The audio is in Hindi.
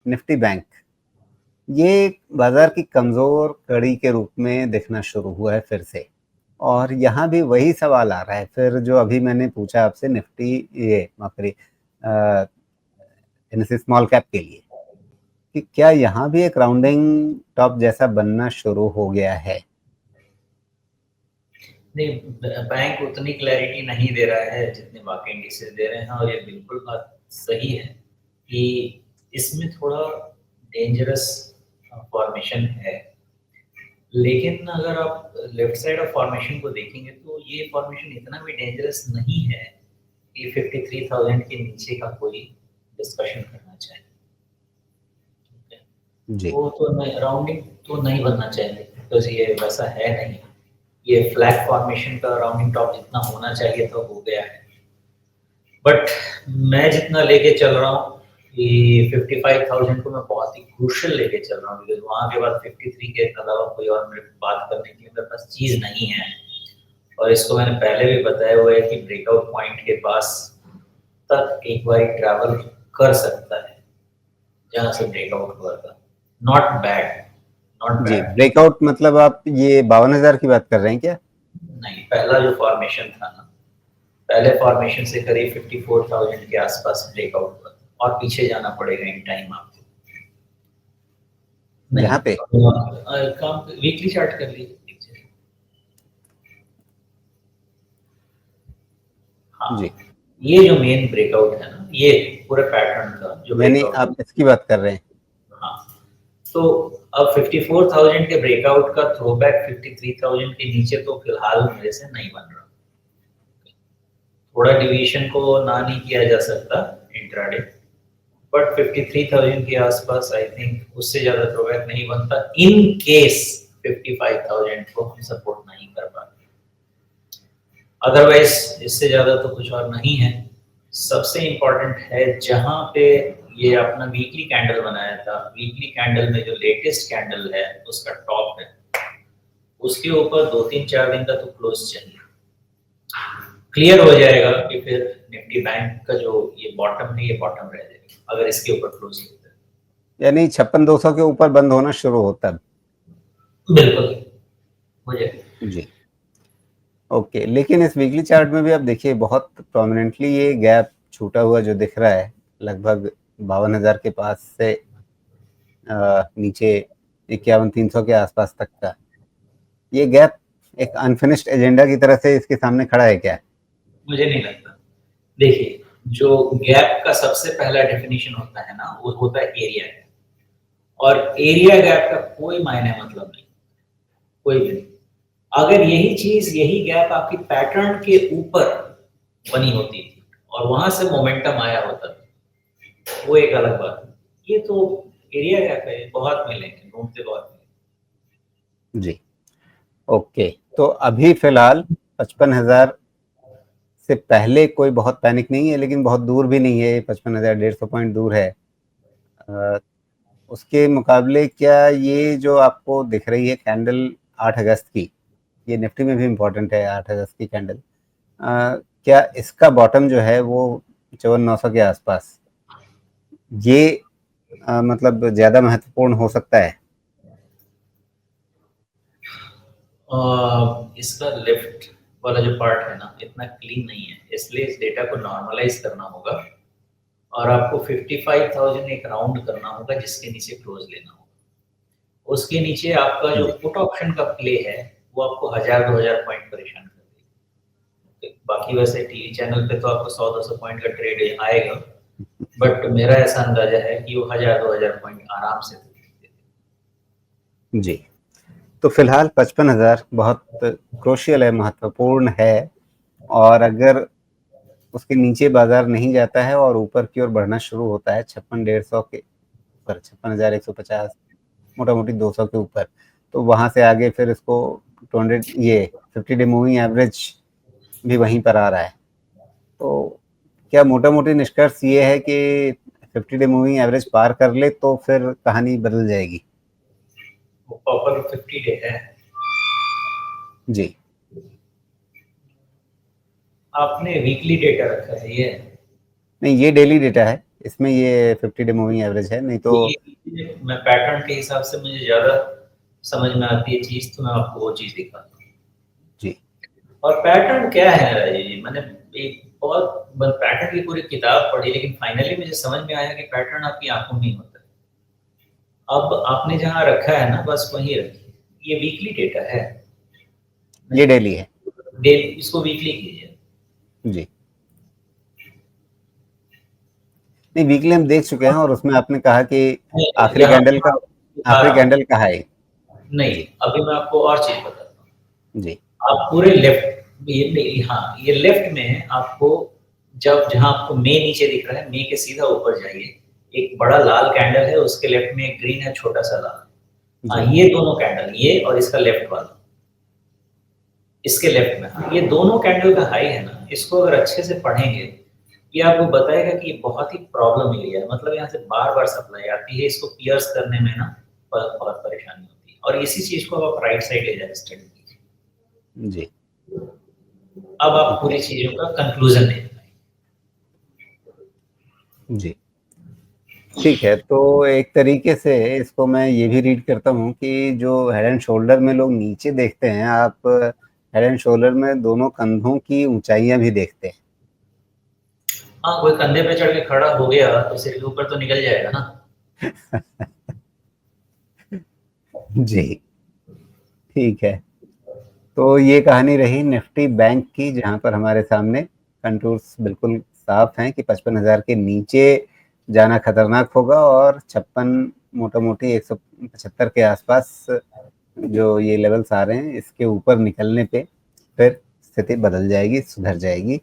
निफ्टी बैंक, ये बाजार की कमजोर कड़ी के रूप में दिखना शुरू हुआ है फिर से। और यहाँ भी वही सवाल आ रहा है फिर जो अभी मैंने पूछा आपसे निफ्टी, ये माफ करिए, स्मॉल कैप के लिए, कि क्या यहाँ भी एक राउंडिंग टॉप जैसा बनना शुरू हो गया है? नहीं, बैंक उतनी क्लैरिटी नहीं दे रहा है जितने बाकी इंडिसेस दे रहे हैं, और ये बिल्कुल बात सही है कि इसमें थोड़ा डेंजरस फॉर्मेशन है। लेकिन अगर आप लेफ्ट साइड ऑफ फॉर्मेशन को देखेंगे तो ये फॉर्मेशन इतना भी डेंजरस नहीं है कि 53,000 के नीचे का कोई डिस्कशन करना चाहिए। जी। वो तो राउंडिंग तो नहीं बनना चाहिए, बिकॉज ये वैसा है नहीं। ये फ्लैग फॉर्मेशन का राउंडिंग टॉप जितना होना चाहिए तो हो गया है। बट मैं जितना लेके चल रहा हूँ कि 55,000 को मैं बहुत ही क्रूशियल लेके चल रहा हूँ, बिकॉज वहाँ के बाद 53 के अलावा कोई और मेरे बात करने के लिए मेरे पास चीज़ नहीं है। और इसको मैंने पहले भी बताया हुआ है कि ब्रेकआउट पॉइंट के पास तक एक बार ट्रैवल कर सकता है जहाँ से ब्रेकआउट हुआ था। नॉट बैड, नॉट जी, बैड। ब्रेकआउट मतलब आप ये 52,000 की बात कर रहे हैं क्या? नहीं, पहला जो फॉर्मेशन था ना, पहले फॉर्मेशन से करीब 54,000 के आसपास ब्रेकआउट हुआ और पीछे जाना पड़ेगा इन टाइम आपको। नहीं, यहाँ पे काम वीकली चार्ट कर लीजिए। हाँ, जी, ये जो मेन ब्रेकआउट है ना, ये पूरे पैटर्न का जो यानी ब्रेकआउट आप इसकी बात कर रहे हैं? हाँ, तो अब 54,000 के ब्रेकआउट का थ्रोबैक 53,000 के नीचे तो फिलहाल मेरे से नहीं बन रहा। थोड़ा डिवीजन को ना नहीं किया जा सकता इंट्राडे, बट 53,000 के आसपास आई थिंक उससे ज्यादा थ्रोबैक नहीं बनता इन केस 55,000 को हम सपोर्ट नहीं कर पाते। अदरवाइज इससे ज्यादा तो कुछ और नहीं है। सबसे इम्पोर्टेंट है जहां पे ये अपना वीकली कैंडल बनाया था, वीकली कैंडल में जो लेटेस्ट कैंडल है उसका टॉप है, उसके ऊपर 2-3-4 दिन का तो क्लोज चाहिए। क्लियर हो जाएगा कि फिर निफ्टी बैंक का जो ये बॉटम है, ये बॉटम रह जाएगा अगर इसके ऊपर क्लोज होता है। यानी 56,200 के ऊपर बंद होना शुरू होता है? बिल्कुल हो जाएगा। जी, ओके। लेकिन इस वीकली चार्ट में भी आप देखिए बहुत प्रोमिनेंटली ये गैप छूटा हुआ जो दिख रहा है, लगभग 52,000 के पास से नीचे 51,300 के आसपास तक का ये गैप एक अनफिनिश्ड एजेंडा की तरह से इसके सामने खड़ा है क्या? मुझे नहीं लगता। देखिए, जो गैप का सबसे पहला डेफिनेशन होता है ना, वो होता है एरिया गैप, और एरिया गैप का कोई मायने मतलब नहीं, कोई भी नहीं। अगर यही चीज, यही गैप आपकी पैटर्न के ऊपर बनी होती थी और वहां से मोमेंटम आया होता था, वो एक अलग बात है। ये तो एरिया गैप है, बहुत मिलेंगे, घूमते बहुत मिलेंगे। जी, ओके। तो अभी फिलहाल 55,000 से पहले कोई बहुत पैनिक नहीं है, लेकिन बहुत दूर भी नहीं है, 55,000 150 पॉइंट दूर है। उसके मुकाबले क्या ये जो आपको दिख रही है कैंडल 8 अगस्त की, ये निफ्टी में भी इम्पोर्टेंट है 8 अगस्त की कैंडल, क्या इसका बॉटम जो है वो 54,900 के आसपास, ये मतलब ज़्यादा महत्वपूर्ण हो सकता है? इसका लेफ्ट वाला जो पार्ट है ना, इतना क्लीन नहीं है, इसलिए इस डेटा को नॉर्मलाइज करना होगा और आपको 55,000 एक राउंड करना होगा जिसके नीचे क्लोज लेना होगा। उसके नीचे आपका जो जी, पुट ऑप्शन का प्ले है वो आपको 1000-2000 पॉइंट परेशान कर देगा। बाकी वैसे टीवी चैनल पे तो आपको 100-200 पॉइंट का ट्रेड आएगा, बट मेरा ऐसा अंदाजा है कि वो 1000-2000 पॉइंट आराम से जी। तो फिलहाल 55,000 बहुत क्रूशियल है, महत्वपूर्ण है, और अगर उसके नीचे बाजार नहीं जाता है और ऊपर की ओर बढ़ना शुरू होता है 56,150 के ऊपर, 56,150, मोटा मोटी 200 के ऊपर, तो वहां से आगे फिर इसको 200, ये 50 डे मूविंग एवरेज भी वहीं पर आ रहा है। तो क्या मोटा मोटी निष्कर्ष ये है कि 50 डे मूविंग एवरेज पार कर ले तो फिर कहानी बदल जाएगी? वो प्रॉपर 50 डे है। जी, आपने वीकली डेटा रखा है ये? नहीं, ये डेली डेटा है। इसमें ये 50 डे मूविंग एवरेज है, नहीं तो मैं पैटर्न के हिसाब से मुझे ज़्यादा समझ में आती है चीज़, तो मैं आपको वो चीज़ दिखाता हूँ। जी। और पैटर्न क्या है राजीव जी? मैंने एक बहुत पैटर्न की पूरी किताब पढ़ी, लेकिन फाइनली मुझे समझ में आया कि पैटर्न आपकी आँखों में ही होता है। अब आपने जहाँ रखा है ना, बस वहीं रखिए। ये वीकली डेटा है। ये डेली है। इसको वीकली कीजिए। जी। नहीं, वीकली हम देख चुके हैं और उसमें आपने कहा कि आखिरी यहाँ कैंडल का दिखा आखिरी रहा हूँ। कैंडल का हाई। नहीं, जी। अभी मैं आपको और चीज़ बताता हूँ। जी। आप पूरे लेफ्ट ये लेफ्ट में आपको जहाँ आपको मे नीचे दिख रहा है, मे के सीधा ऊपर जाइए। एक बड़ा लाल कैंडल है, उसके लेफ्ट में एक ग्रीन है, छोटा-सा लाल। हाँ, जी। ये दोनों कैंडल, ये और इसका लेफ्ट वाला, इसके लेफ्ट में, हाँ, ये दोनों कैंडल का हाई है ना, इसको अगर अच्छे से पढ़ेंगे, ये आपको बताएगा कि ये बहुत ही प्रॉब्लम एरिया है। मतलब यहाँ से बार-बार सप्लाई आती है, इसको पियर्स करने में ना बहुत बहुत परेशानी होती है। और इसी चीज़ को आप राइट साइड ले जाके स्टडी कीजिए। जी। अब आप ठीक है। पूरी चीज़ों का कंक्लूज़न दें। जी। ठीक है, तो एक तरीके से इसको मैं ये भी रीड करता हूँ कि जो हेड एंड शोल्डर में लोग नीचे देखते हैं, आप हेड एंड शोल्डर में दोनों कंधों की ऊँचाइयाँ भी देखते हैं। हाँ, कोई कंधे पे चढ़ के खड़ा हो गया, तो सिर के ऊपर तो निकल जाएगा ना। जी, ठीक है। तो ये कहानी रही निफ्टी बैंक की, जहाँ पर हमारे सामने कंटूर्स बिल्कुल साफ हैं कि 55,000 के नीचे जाना खतरनाक होगा और 56 मोटा-मोटी 175 के आसपास जो ये लेवल्स आ रहे हैं, इसके ऊपर निकलने पे फिर स्थिति बदल जाएगी, सुधर जाएगी।